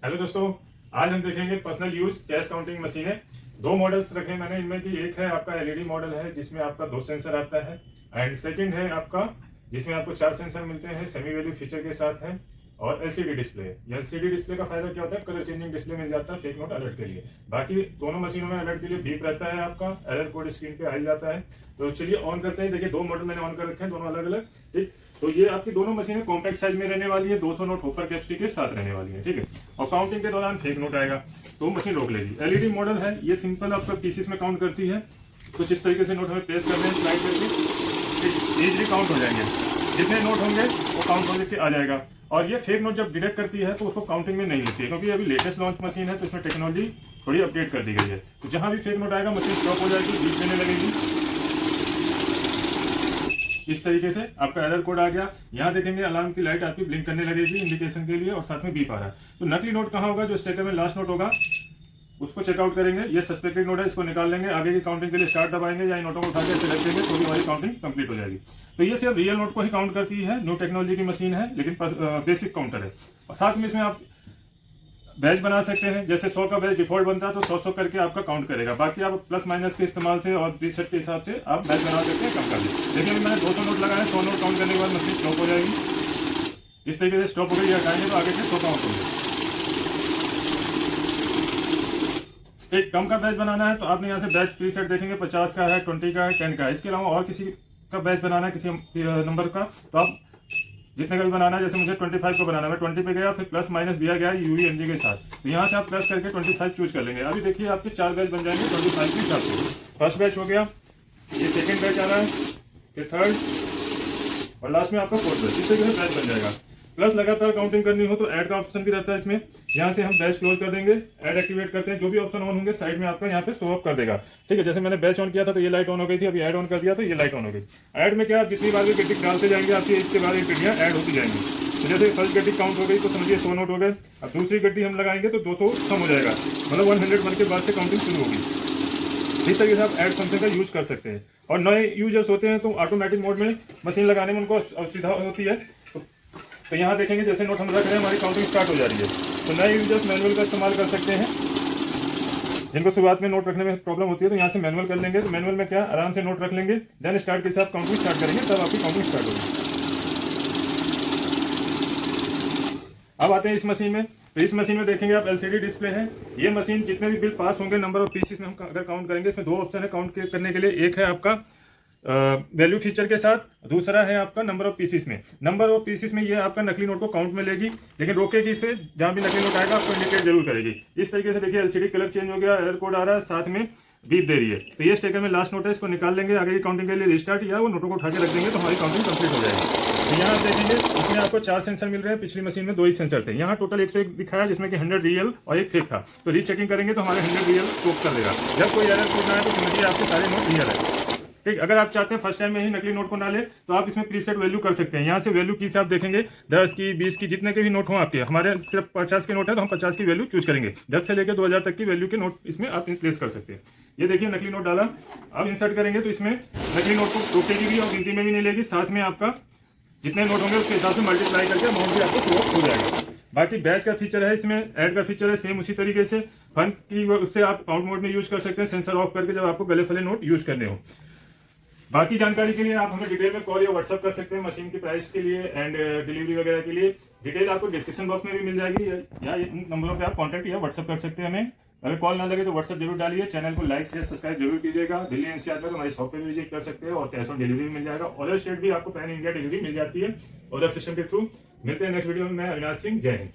Hello दोस्तों, आज हम देखेंगे personal use cash counting machine है। दो मॉडल्स रखे मैंने इनमें की। एक है आपका एलईडी मॉडल है जिसमें आपका 2 सेंसर आता है, एंड सेकंड है आपका जिसमें आपको 4 सेंसर मिलते हैं सेमी वैल्यू फीचर के साथ है, और एलसीडी डिस्प्ले। ये एलसीडी डिस्प्ले का फायदा क्या होता है, कलर चेंजिंग डिस्प्ले मिल जाता है फेक नोट अलर्ट के लिए। बाकी दोनों मशीनों में अलर्ट के लिए बीप रहता है, आपका एरर कोड स्क्रीन पे आ ही जाता है। तो चलिए ऑन करते हैं। देखिए दो मॉडल मैंने ऑन कर रखे हैं, दोनों अलग अलग। ठीक, तो ये आपकी दोनों मशीनें कॉम्पैक्ट साइज में रहने वाली है, 200 नोट होपर कैपेसिटी के साथ रहने वाली है। ठीक है, और काउंटिंग के दौरान फेक नोट आएगा तो मशीन रोक लेगी। एलईडी मॉडल है, ये सिंपल आपका पीसीस में काउंट करती है। कुछ इस तरीके से नोट हमें पेस्ट करने हैं स्लाइड करके, इजीली काउंट हो जाएंगे। जितने नोट होंगे वो काउंट होने के आ जाएगा। और ये फेक नोट जब डिटेक्ट करती है तो उसको काउंटिंग में नहीं लेती है, क्योंकि अभी लेटेस्ट लॉन्च मशीन है तो इसमें टेक्नोलॉजी थोड़ी अपडेट कर दी गई है। तो जहां भी फेक नोट आएगा मशीन स्टॉप हो जाएगी, बीप देने लगेगी। इस तरीके से आपका एरर कोड आ गया। यहाँ देखेंगे अलार्म की लाइट आपकी ब्लिंक करने लगेगी इंडिकेशन के लिए, और साथ में बीप आ रहा है। तो नकली नोट कहाँ होगा, जो स्टेकर में लास्ट नोट होगा उसको चेकआउट करेंगे। ये सस्पेक्टेड नोट है, इसको निकाल लेंगे। आगे की काउंटिंग के लिए स्टार्ट दबाएंगे या इन नोटों को उठा के सिलेक्ट करेंगे तो भी हमारी काउंटिंग कंप्लीट हो जाएगी। तो ये सिर्फ रियल नोट को ही काउंट करती है। न्यू टेक्नोलॉजी की मशीन है, लेकिन बेसिक काउंटर है। और साथ में इसमें आप बैच बना सकते हैं। जैसे 100 का बैच डिफॉल्ट बनता है तो 100 करके आपका काउंट करेगा। बाकी आप प्लस माइनस के इस्तेमाल से और प्रीसेट के हिसाब से आप बैच बना सकते हैं, कम कर दें। देखिए अभी मैंने 200 नोट लगाया, 100 नोट काउंट करने के बाद मशीन स्टॉप हो जाएगी। इस तरीके से स्टॉप हो गई, हटाएंगे तो आगे से 100 काउंट होंगे। एक कम का बैच बनाना है तो आपने यहाँ से बैच प्रीसेट देखेंगे, 50 का है, 20 का है, 10 का है। इसके अलावा और किसी का बैच बनाना है किसी नंबर का, तो आप जितने का भी बनाना है, जैसे मुझे 25 को बनाना है, मैं 20 पे गया, फिर प्लस माइनस दिया गया यूवीएमजी के साथ। तो यहाँ से आप प्लस करके 25 चूज कर लेंगे। अभी देखिए आपके 4 बैच बन जाएंगे 25 के हिसाब से। फर्स्ट बैच हो गया, ये सेकेंड बैच आ रहा है, फिर थर्ड, और लास्ट में आपका फोर्थ बैच। इस तरीके से बैच बन जाएगा। प्लस लगातार काउंटिंग करनी हो तो ऐड का ऑप्शन भी रहता है इसमें। यहाँ से हम बैच क्लोज कर देंगे, ऐड एक्टिवेट करते हैं। जो भी ऑप्शन ऑन होंगे साइड में आपका यहाँ पे शो अप कर देगा। ठीक है, जैसे मैंने बैच ऑन किया था तो ये लाइट ऑन हो गई थी, अभी ऐड ऑन कर दिया तो ये लाइट ऑन हो गई। ऐड में क्या, आप जितनी बार भी टिक डालते जाएंगे आपकी इसके बाद एक टिकटियाँ ऐड होती जाएंगी। तो जैसे फर्स्ट गड्डी काउंट हो गई तो समझिए 100 नोट हो गए। अब दूसरी गड्डी हम लगाएंगे तो 200 कम हो जाएगा, मतलब 101 के बाद से काउंटिंग शुरू होगी। इस तरीके से आप ऐड फंक्शन का यूज कर सकते हैं। और नए यूजर्स होते हैं तो ऑटोमेटिक मोड में मशीन लगाने में उनको असुविधा होती है। तो यहाँ देखेंगे जैसे नोट हम रख रहे हैं हमारी काउंटिंग स्टार्ट हो जा रही है। तो नए यूजर्स मैनुअल का इस्तेमाल कर सकते हैं। जिनको शुरुआत में नोट रखने में प्रॉब्लम होती है तो यहाँ से मैनुअल कर लेंगे। तो मैनुअल में क्या, आराम से नोट रख लेंगे, देन स्टार्ट के साथ काउंटिंग स्टार्ट करेंगे, तब आपकी काउंटिंग स्टार्ट होगी। अब आते हैं इस मशीन में। तो इस मशीन में देखेंगे आप एलसीडी डिस्प्ले है। ये मशीन जितने भी बिल पास होंगे नंबर ऑफ पीसेस में हम अगर काउंट करेंगे, इसमें 2 ऑप्शन है काउंट करने के लिए। एक है आपका वैल्यू फीचर के साथ, दूसरा है आपका नंबर ऑफ पीसेस में। नंबर ऑफ पीसेस में ये आपका नकली नोट को काउंट में लेगी, लेकिन रोकेगी इसे। जहां भी नकली नोट आएगा आपको इंडिकेट जरूर करेगी। इस तरीके से देखिए एलसीडी कलर चेंज हो गया, एरर कोड आ रहा है, साथ में बीप दे रही है। तो ये स्टेकर में लास्ट नोट है, इसको निकाल लेंगे। आगे की काउंटिंग के लिए रिस्टार्ट या वो नोटों को उठा के रख देंगे तो हमारी काउंटिंग कंप्लीट हो जाएगी। तो यहाँ देखेंगे इसमें आपको 4 सेंसर मिल रहे हैं, पिछली मशीन में 2 ही सेंसर थे। यहाँ टोटल 101 दिखाया, जिसमें कि 100 रियल और 1 फेक था। तो रीचेकिंग करेंगे तो हमारे 100 रियल स्टॉप कर देगा। जब कोई एरर कोड ना आए तो समझिए आपके सारे नोट रियल है। ठीक, अगर आप चाहते हैं फर्स्ट टाइम में ही नकली नोट को ना ले तो आप इसमें प्रीसेट वैल्यू कर सकते हैं। यहाँ से वैल्यू की से आप देखेंगे 10 की, 20 की, जितने के भी नोट हों आपके। हमारे सिर्फ 50 के नोट है तो हम 50 की वैल्यू चूज करेंगे। 10 से लेकर 2000 तक की वैल्यू के नोट इसमें आप प्लेस कर सकते हैं। ये देखिए नकली नोट डाला, अब इंसर्ट करेंगे तो इसमें नकली नोट को रोकेगी भी और गिनती में भी नहीं लेगी। साथ में आपका जितने नोट होंगे उसके हिसाब से मल्टीप्लाई करके अमाउंट भी आपको शो हो जाएगा। बाकी बैच का फीचर है, इसमें ऐड का फीचर है, सेम उसी तरीके से। फन की उससे आप काउंट मोड में यूज कर सकते हैं, सेंसर ऑफ करके, जब आपको गले फले नोट यूज करने हो। बाकी जानकारी के लिए आप हमें डिटेल में कॉल या व्हाट्सअप कर सकते हैं मशीन की प्राइस के लिए एंड डिलीवरी वगैरह के लिए। डिटेल आपको डिस्क्रिप्शन बॉक्स में भी मिल जाएगी, या इन नंबरों पे आप कांटेक्ट या व्हाट्सअप कर सकते हैं हमें। अगर कॉल ना लगे तो व्हाट्सअप जरूर डालिए। चैनल को लाइक शेयर सब्सक्राइब जरूर कीजिएगा। दिल्ली एनसीआर में तो हमारी शॉप पे भी विजिट कर सकते हैं और कैश ऑन डिलीवरी मिल जाएगा। अदर स्टेट भी आपको पैन इंडिया डिलीवरी मिल जाती है अदर सिस्टम के थ्रू। मिलते हैं नेक्स्ट वीडियो में। मैं अविनाश सिंह, जय हिंद।